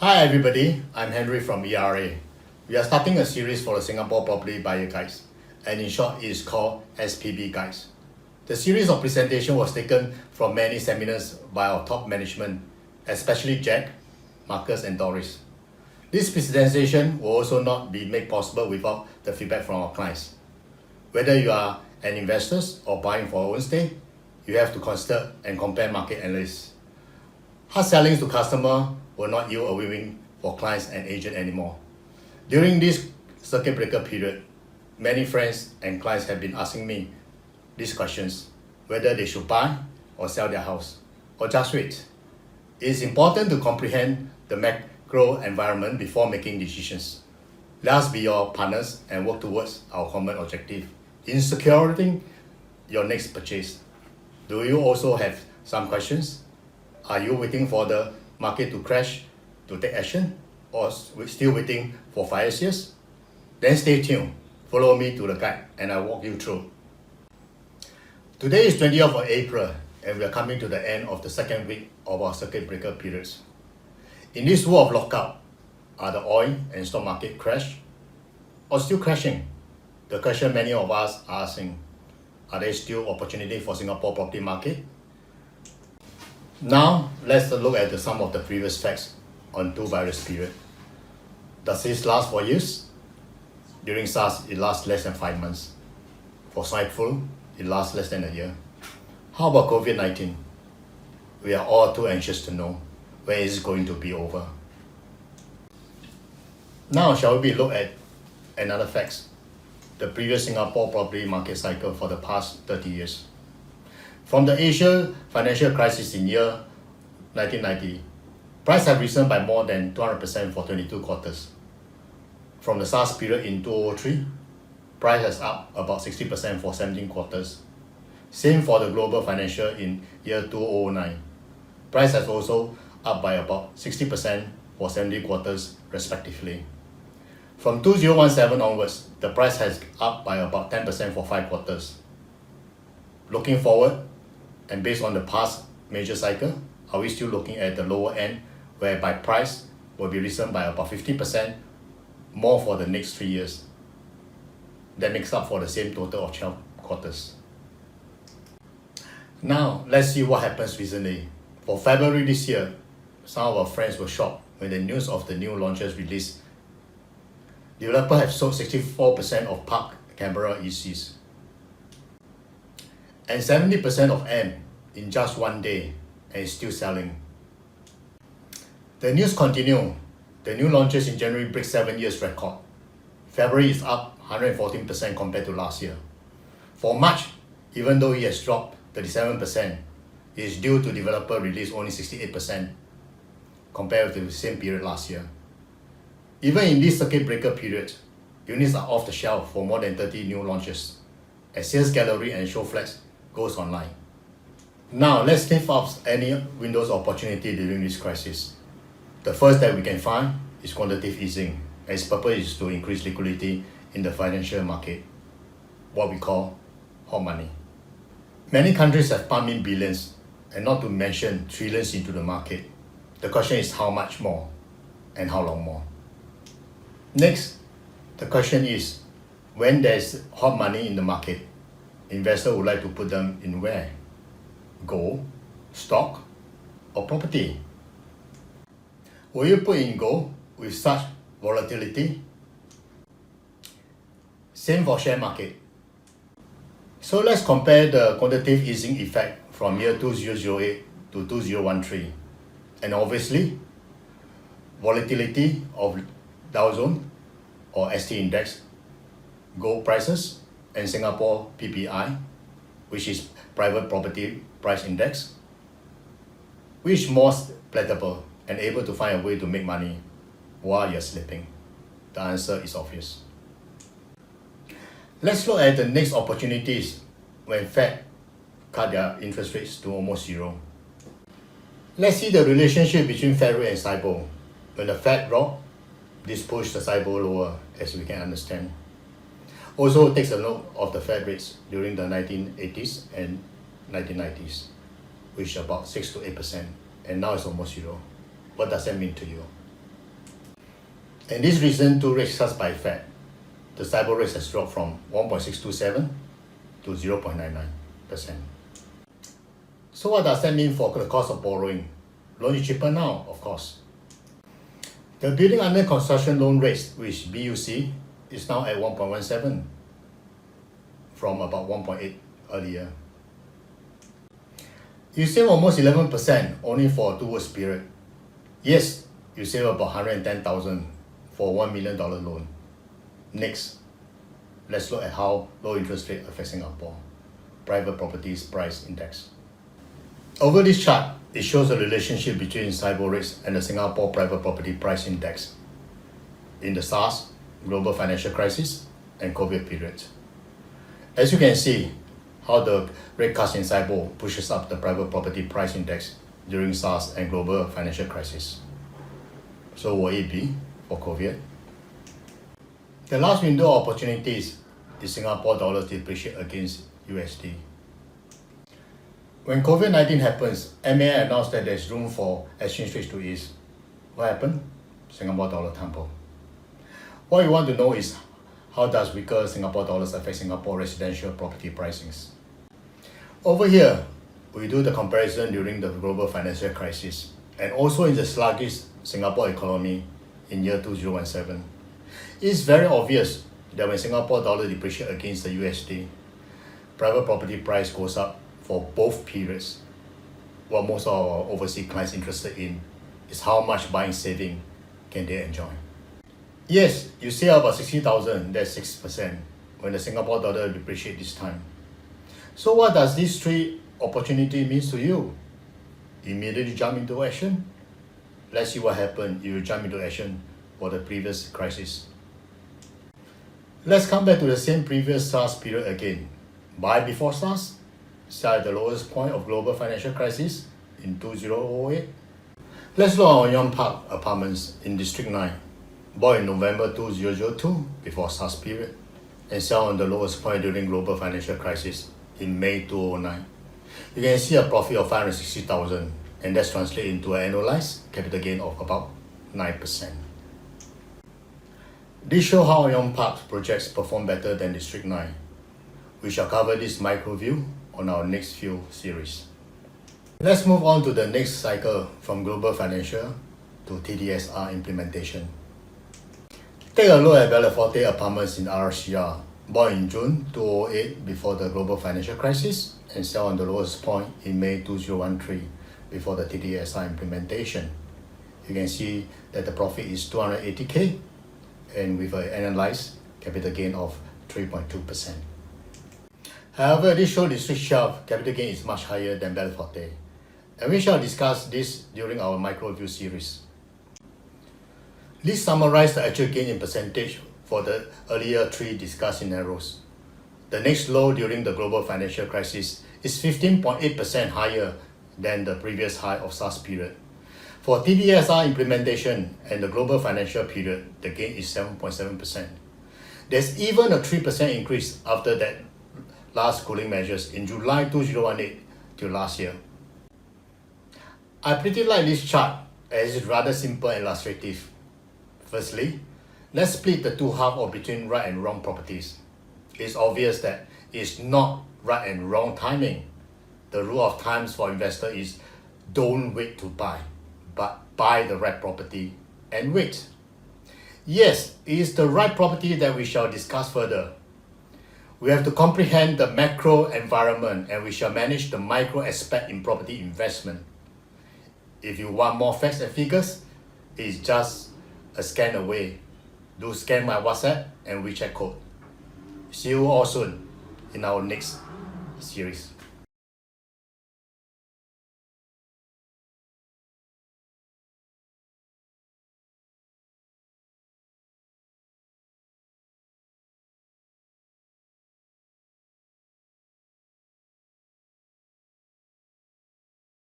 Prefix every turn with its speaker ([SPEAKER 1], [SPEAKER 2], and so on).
[SPEAKER 1] Hi everybody, I'm Henry from ERA. We are starting a series for the Singapore Property Buyer Guides, and in short it is called SPB Guides. The series of presentation was taken from many seminars by our top management, especially Jack, Marcus and Doris. This presentation will also not be made possible without the feedback from our clients. Whether you are an investor or buying for your own stay, you have to consider and compare market analysis. Hard selling to customer will not yield a win-win for clients and agent anymore. During this circuit breaker period, many friends and clients have been asking me these questions, whether they should buy or sell their house, or just wait. It is important to comprehend the macro environment before making decisions. Let us be your partners and work towards our common objective in securing your next purchase. Do you also have some questions? Are you waiting for the market to crash to take action, or still waiting for 5 years? Then stay tuned. Follow me to the guide and I'll walk you through. Today is 20th of April and we are coming to the end of the second week of our circuit breaker periods. In this world of lockout, are the oil and stock market crash or still crashing? The question many of us are asking, are there still opportunity for Singapore property market? Now, let's look at some of the previous facts on two virus periods. Does this last for years? During SARS, it lasts less than 5 months. For swine flu, it lasts less than a year. How about COVID-19? We are all too anxious to know when is it going to be over. Now, shall we look at another facts? The previous Singapore property market cycle for the past 30 years. From the Asia financial crisis in year 1990, prices have risen by more than 200% for 22 quarters. From the SARS period in 2003, price has up about 60% for 17 quarters. Same for the global financial in year 2009. Price has also up by about 60% for 70 quarters respectively. From 2017 onwards, the price has up by about 10% for 5 quarters. Looking forward, and based on the past major cycle, are we still looking at the lower end whereby price will be risen by about 50% more for the next 3 years? That makes up for the same total of 12 quarters. Now, let's see what happens recently. For February this year, some of our friends were shocked when the news of the new launches released. Developers have sold 64% of Park Canberra ECs and 70% of M in just one day, and is still selling. The news continue. The new launches in January break 7 years record. February is up 114% compared to last year. For March, even though it has dropped 37%, it is due to developer release only 68% compared with the same period last year. Even in this circuit breaker period, units are off the shelf for more than 30 new launches, as sales gallery and show flats goes online. Now, let's sniff out any windows of opportunity during this crisis. The first that we can find is quantitative easing, and its purpose is to increase liquidity in the financial market, what we call hot money. Many countries have pumped in billions, and not to mention trillions into the market. The question is how much more and how long more. Next, the question is, when there's hot money in the market, investors would like to put them in where? Gold, stock, or property? Will you put in gold with such volatility? Same for share market. So let's compare the quantitative easing effect from year 2008 to 2013. And obviously, volatility of Dow Jones or ST Index, gold prices, and Singapore PPI, which is Private Property Price Index. Which more palatable and able to find a way to make money while you're sleeping? The answer is obvious. Let's look at the next opportunities when Fed cut their interest rates to almost zero. Let's see the relationship between Fed rate and SIBOR. When the Fed dropped, this pushed the SIBOR lower, as we can understand. Also takes a note of the Fed rates during the 1980s and 1990s, which is about 6 to 8%, and now it's almost zero. What does that mean to you? And this recent two rate cuts by Fed, the SIBOR rate has dropped from 1.627 to 0.99%. So what does that mean for the cost of borrowing? Loan is cheaper now, of course. The building under construction loan rate, which BUC, is now at 1.17 from about 1.8 earlier. You save almost 11% only for a 2 years period. Yes, you save about $110,000 for $1 million loan. Next, let's look at how low interest rate affects Singapore. Private properties price index. Over this chart, it shows the relationship between SIBOR rates and the Singapore private property price index in the SARS, global financial crisis, and COVID period. As you can see, how the rate cuts in SIBOR pushes up the private property price index during SARS and global financial crisis. So will it be for COVID? The last window of opportunities is Singapore dollar depreciate against USD. When COVID-19 happens, MA announced that there's room for exchange rates to ease. What happened? Singapore dollar tumbled. What you want to know is how does weaker Singapore dollars affect Singapore residential property pricings? Over here, we do the comparison during the global financial crisis and also in the sluggish Singapore economy in year 2017. It's very obvious that when Singapore dollar depreciates against the USD, private property price goes up for both periods. What most of our overseas clients interested in is how much buying saving can they enjoy. Yes, you save about 60,000, that's 6% when the Singapore dollar depreciates this time. So what does these three opportunity means to you? Immediately jump into action? Let's see what happened if you jump into action for the previous crisis. Let's come back to the same previous SARS period again. Buy before SARS, sell at the lowest point of global financial crisis in 2008. Let's look at Young Park Apartments in District 9. Bought in November 2002 before SARS period and sell on the lowest point during global financial crisis in May 2009. You can see a profit of 560,000 and that's translated into an annualized capital gain of about 9%. This shows how Young Park projects perform better than District 9. We shall cover this micro view on our next few series. Let's move on to the next cycle from global financial to TDSR implementation. Take a look at Belleforte Apartments in RCR, bought in June 2008 before the global financial crisis and sell on the lowest point in May 2013 before the TDSR implementation. You can see that the profit is 280k and with an annualized capital gain of 3.2%. However, this shows District 12 capital gain is much higher than Belleforte, and we shall discuss this during our micro view series. Let's summarize the actual gain in percentage for the earlier three discussed scenarios. The next low during the global financial crisis is 15.8% higher than the previous high of SARS period. For TDSR implementation and the global financial period, the gain is 7.7%. There's even a 3% increase after that last cooling measures in July 2018 till last year. I pretty like this chart as it's rather simple and illustrative. Firstly, let's split the two halves of between right and wrong properties. It's obvious that it's not right and wrong timing. The rule of thumbs for investor is don't wait to buy, but buy the right property and wait. Yes, it is the right property that we shall discuss further. We have to comprehend the macro environment and we shall manage the micro aspect in property investment. If you want more facts and figures, it's just a scan away. Do scan my WhatsApp and WeChat code. See you all soon in our next series.